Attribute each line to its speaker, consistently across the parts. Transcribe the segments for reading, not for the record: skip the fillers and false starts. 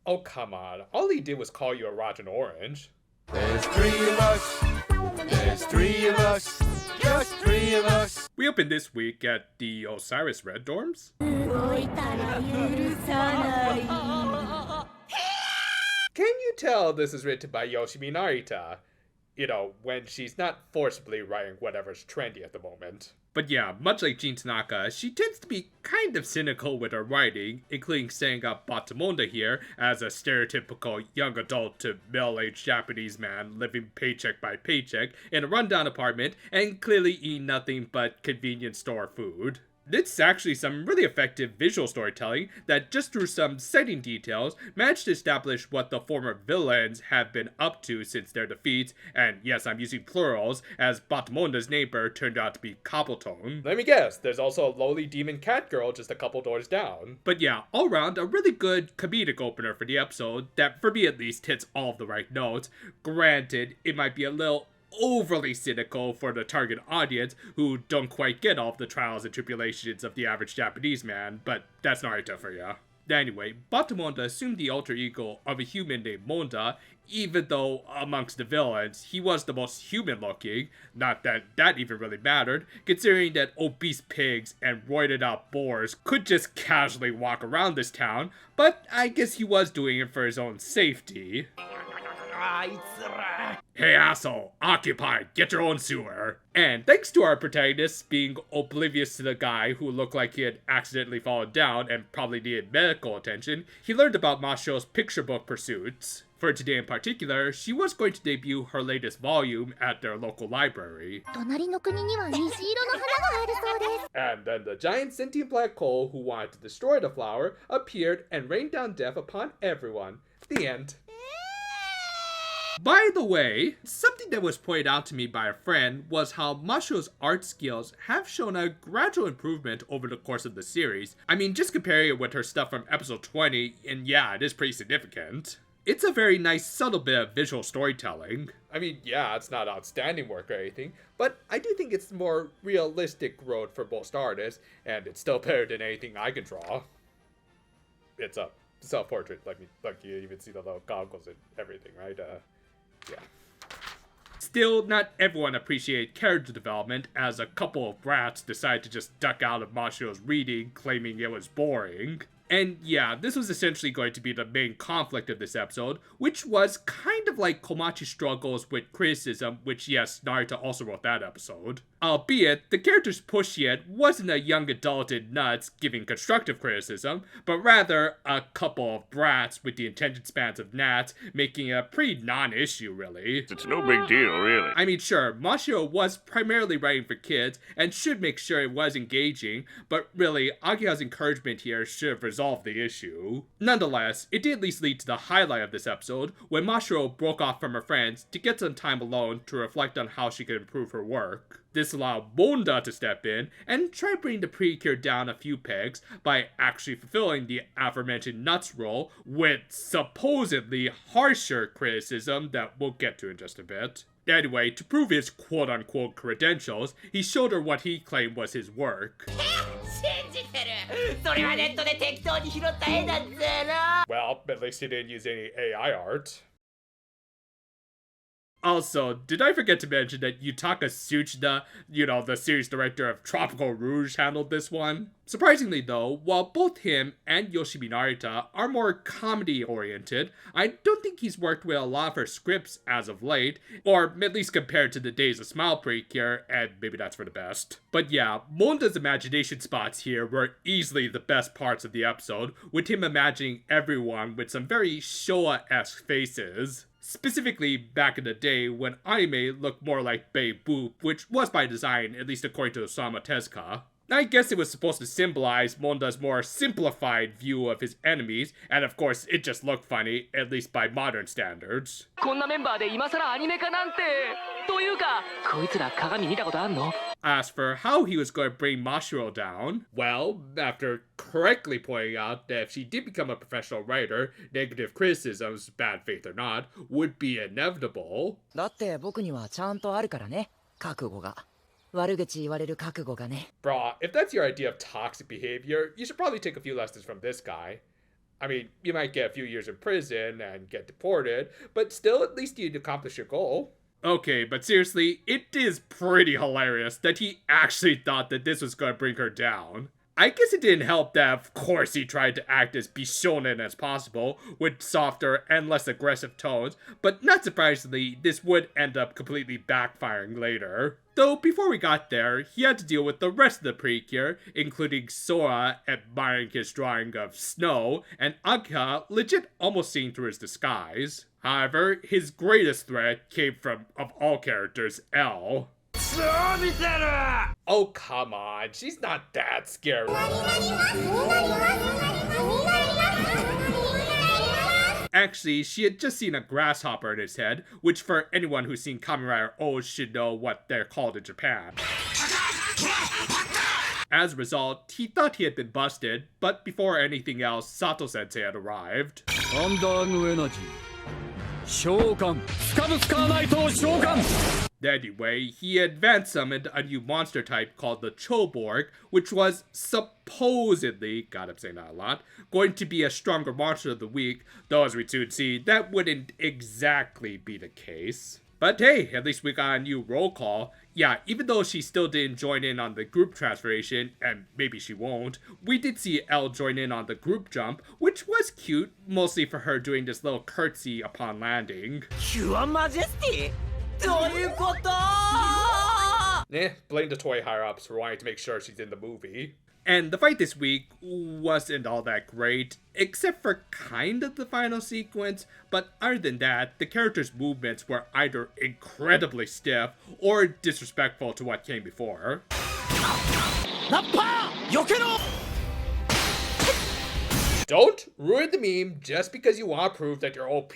Speaker 1: Oh, come on. All he did was call you a rotten orange.
Speaker 2: There's three of us. There's three of us. Just three of us.
Speaker 1: We opened this week at the Osiris Red dorms. Can you tell this is written by Yoshimi Narita? You know, when she's not forcibly writing whatever's trendy at the moment. But yeah, much like Jin Tanaka, she tends to be kind of cynical with her writing, including setting up Monda here as a stereotypical young adult to middle-aged Japanese man living paycheck by paycheck in a rundown apartment and clearly eating nothing but convenience store food. It's actually some really effective visual storytelling that, just through some setting details, managed to establish what the former villains have been up to since their defeats, and yes, I'm using plurals, as Monda's neighbor turned out to be Cobbletone. Let me guess, there's also a lowly demon cat girl just a couple doors down. But yeah, all around, a really good comedic opener for the episode that, for me at least, hits all of the right notes. Granted, it might be a little overly cynical for the target audience who don't quite get all of the trials and tribulations of the average Japanese man, but that's Naruto for ya. Anyway, Monda assumed the alter ego of a human named Monda, even though amongst the villains, he was the most human looking. Not that that even really mattered, considering that obese pigs and roided out boars could just casually walk around this town, but I guess he was doing it for his own safety. Hey asshole, occupy, get your own sewer. And thanks to our protagonist being oblivious to the guy who looked like he had accidentally fallen down and probably needed medical attention, he learned about Masho's picture book pursuits. For today in particular, she was going to debut her latest volume at their local library. And then the giant sentient black hole who wanted to destroy the flower appeared and rained down death upon everyone. The end. By the way, something that was pointed out to me by a friend was how Masho's art skills have shown a gradual improvement over the course of the series. I mean, just comparing it with her stuff from episode 20, and yeah, it is pretty significant. It's a very nice, subtle bit of visual storytelling. I mean, yeah, it's not outstanding work or anything, but I do think it's more realistic growth for most artists, and it's still better than anything I can draw. It's a self-portrait, like you even see the little goggles and everything, right? Yeah. Still, not everyone appreciated character development, as a couple of brats decided to just duck out of Masho's reading, claiming it was boring. And yeah, this was essentially going to be the main conflict of this episode, which was kind of like Komachi's struggles with criticism, which yes, Naruto also wrote that episode. Albeit, the character's push yet wasn't a young adult in nuts giving constructive criticism, but rather a couple of brats with the attention spans of gnats, making a pretty non-issue really.
Speaker 2: It's no big deal, really.
Speaker 1: I mean sure, Mashiro was primarily writing for kids, and should make sure it was engaging, but really, Agiha's encouragement here should have resolved the issue. Nonetheless, it did at least lead to the highlight of this episode, when Mashiro broke off from her friends to get some time alone to reflect on how she could improve her work. This allowed Monda to step in and try bringing the Precure down a few pegs by actually fulfilling the aforementioned nuts role with supposedly harsher criticism that we'll get to in just a bit. Anyway, to prove his quote-unquote credentials, he showed her what he claimed was his work. Well, at least he didn't use any AI art. Also, did I forget to mention that Yutaka Tsuchida, the series director of Tropical Rouge, handled this one? Surprisingly though, while both him and Yoshimi Narita are more comedy-oriented, I don't think he's worked with a lot of her scripts as of late, or at least compared to the days of Smile Precure, and maybe that's for the best. But yeah, Monda's imagination spots here were easily the best parts of the episode, with him imagining everyone with some very Showa-esque faces. Specifically back in the day when anime looked more like Babe Boop, which was by design, at least according to Osamu Tezuka. I guess it was supposed to symbolize Monda's more simplified view of his enemies, and of course it just looked funny, at least by modern standards. As for how he was going to bring Mashiro down, well, after correctly pointing out that if she did become a professional writer, negative criticisms, bad faith or not, would be inevitable.
Speaker 3: 悪口言われる覚悟がね。
Speaker 1: Brah, if that's your idea of toxic behavior, you should probably take a few lessons from this guy. I mean, you might get a few years in prison and get deported, but still, at least you'd accomplish your goal. Okay, but seriously, it is pretty hilarious that he actually thought that this was gonna bring her down. I guess it didn't help that, of course, he tried to act as bishonen as possible, with softer and less aggressive tones, but not surprisingly, this would end up completely backfiring later. Though, before we got there, he had to deal with the rest of the Precure, including Sora admiring his drawing of snow, and Agha legit almost seeing through his disguise. However, his greatest threat came from, of all characters, L. Oh, come on, she's not that scary. Actually, she had just seen a grasshopper in his head, which for anyone who's seen Kamen Rider O's should know what they're called in Japan. As a result, he thought he had been busted, but before anything else, Sato-sensei had arrived. Anyway, he advanced summoned a new monster type called the Choborg, which was supposedly, God I'm saying that a lot, going to be a stronger monster of the week, though as we soon see, that wouldn't exactly be the case. But hey, at least we got a new roll call. Yeah, even though she still didn't join in on the group transformation, and maybe she won't, we did see Elle join in on the group jump, which was cute, mostly for her doing this little curtsy upon landing.
Speaker 3: Your Majesty?
Speaker 1: Blame the toy higher-ups for wanting to make sure she's in the movie. And the fight this week wasn't all that great, except for kind of the final sequence, but other than that, the characters' movements were either incredibly stiff or disrespectful to what came before. Don't ruin the meme just because you want to prove that you're OP.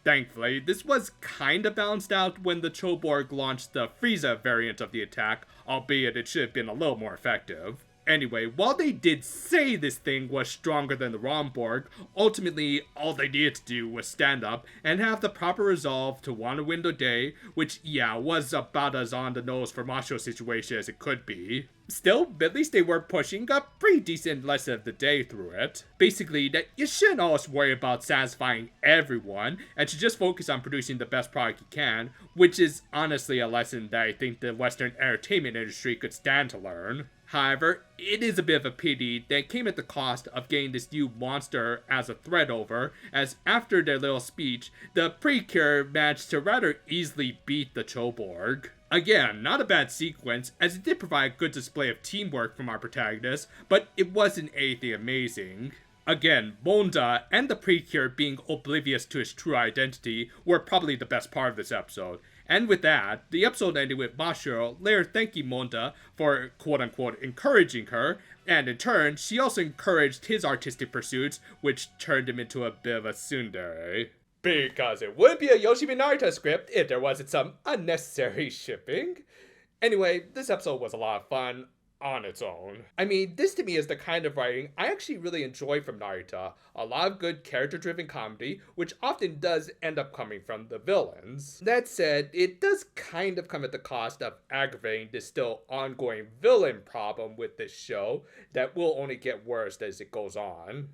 Speaker 1: Thankfully, this was kinda balanced out when the Choborg launched the Frieza variant of the attack, albeit it should have been a little more effective. Anyway, while they did say this thing was stronger than the Romborg, ultimately all they needed to do was stand up and have the proper resolve to want to win the day, which yeah, was about as on the nose for Masho's situation as it could be. Still, at least they were pushing a pretty decent lesson of the day through it. Basically, that you shouldn't always worry about satisfying everyone, and should just focus on producing the best product you can, which is honestly a lesson that I think the Western entertainment industry could stand to learn. However, it is a bit of a pity that it came at the cost of getting this new monster as a threat over, as after their little speech, the Precure managed to rather easily beat the Choborg. Again, not a bad sequence, as it did provide a good display of teamwork from our protagonist, but it wasn't anything amazing. Again, Monda and the Precure being oblivious to his true identity were probably the best part of this episode. And with that, the episode ended with Mashiro later thanking Monda for quote-unquote encouraging her, and in turn, she also encouraged his artistic pursuits, which turned him into a bit of a tsundere. Because it would be a Yoshimi Narita script if there wasn't some unnecessary shipping. Anyway, this episode was a lot of fun on its own. I mean, this to me is the kind of writing I actually really enjoy from Narita. A lot of good character-driven comedy, which often does end up coming from the villains. That said, it does kind of come at the cost of aggravating this still ongoing villain problem with this show that will only get worse as it goes on.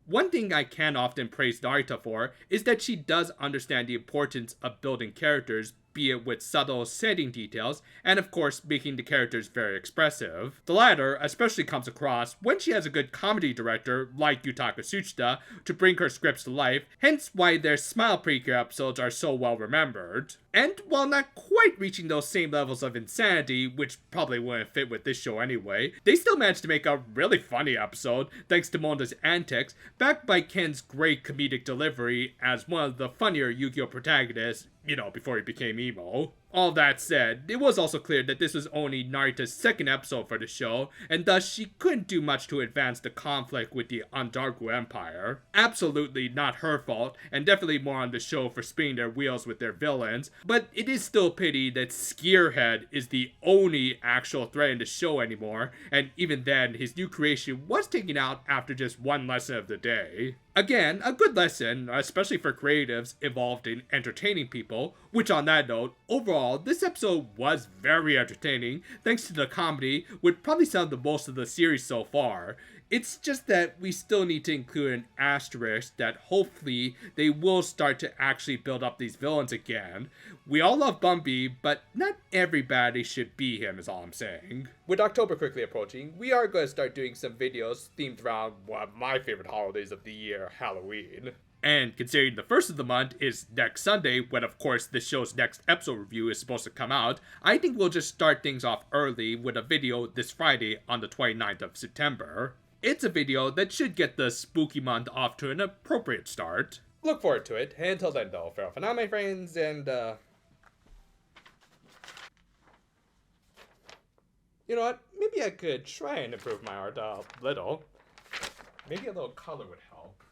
Speaker 1: One thing I can often praise Narita for is that she does understand the importance of building characters, be it with subtle setting details, and of course making the characters very expressive. The latter especially comes across when she has a good comedy director like Yutaka Tsuchida to bring her scripts to life, hence why their Smile Precure episodes are so well remembered. And while not quite reaching those same levels of insanity, which probably wouldn't fit with this show anyway, they still managed to make a really funny episode thanks to Monda's antics, backed by Ken's great comedic delivery as one of the funnier Yu-Gi-Oh! Protagonists, before he became emo. All that said, it was also clear that this was only Narita's second episode for the show, and thus she couldn't do much to advance the conflict with the Ondargu Empire. Absolutely not her fault, and definitely more on the show for spinning their wheels with their villains, but it is still a pity that Skeerhead is the only actual threat in the show anymore, and even then, his new creation was taken out after just one lesson of the day. Again, a good lesson, especially for creatives involved in entertaining people, which on that note, overall overall, this episode was very entertaining, thanks to the comedy, which probably sounded the most of the series so far. It's just that we still need to include an asterisk that hopefully they will start to actually build up these villains again. We all love Bumby, but not everybody should be him is all I'm saying. With October quickly approaching, we are going to start doing some videos themed around one of my favorite holidays of the year, Halloween. And considering the first of the month is next Sunday, when of course this show's next episode review is supposed to come out, I think we'll just start things off early with a video this Friday on the 29th of September. It's a video that should get the spooky month off to an appropriate start. Look forward to it. Until then though, farewell for now my friends, and you know what? Maybe I could try and improve my art a little. Maybe a little color would help.